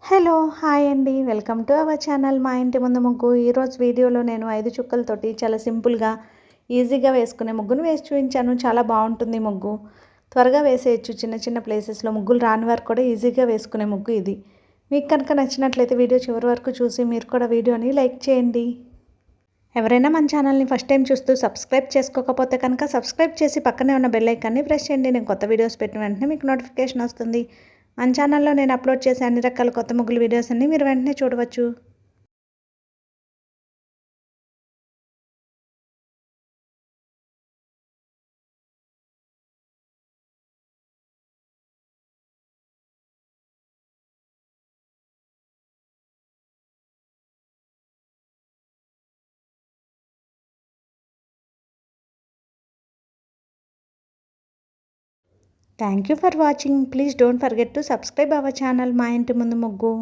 Hello! Hi అండి. Welcome to our channel మా ఇంటి ముందు ముగ్గు. ఈరోజు వీడియోలో నేను 5 చుక్కలతోటి చాలా సింపుల్‌గా, ఈజీగా వేసుకునే ముగ్గును వేసి చూపించాను. చాలా బావుంటుంది ముగ్గు. త్వరగా వేసేయొచ్చు. చిన్న చిన్న ప్లేసెస్‌లో ముగ్గులు రాని వారు కూడా ఈజీగా వేసుకునే ముగ్గు ఇది. మీకు కనుక నచ్చినట్లయితే వీడియో చివరి వరకు చూసి మీరు కూడా వీడియోని లైక్ చేయండి. ఎవరైనా మన ఛానల్‌ని ఫస్ట్ టైం చూస్తూ సబ్స్క్రైబ్ చేసుకోకపోతే కనుక సబ్స్క్రైబ్ చేసి పక్కనే ఉన్న బెల్ ఐకాన్‌ని ప్రెస్ చేయండి. నేను కొత్త వీడియోస్ పెట్టిన వెంటనే మీకు నోటిఫికేషన్ వస్తుంది. మన ఛానల్లో నేను అప్లోడ్ చేసే అన్ని రకాల కొత్త ముగ్గులు వీడియోస్ అన్నీ మీరు వెంటనే చూడవచ్చు. Thank you for watching. Please don't forget to subscribe our channel మా ఇంటి ముందు ముగ్గు.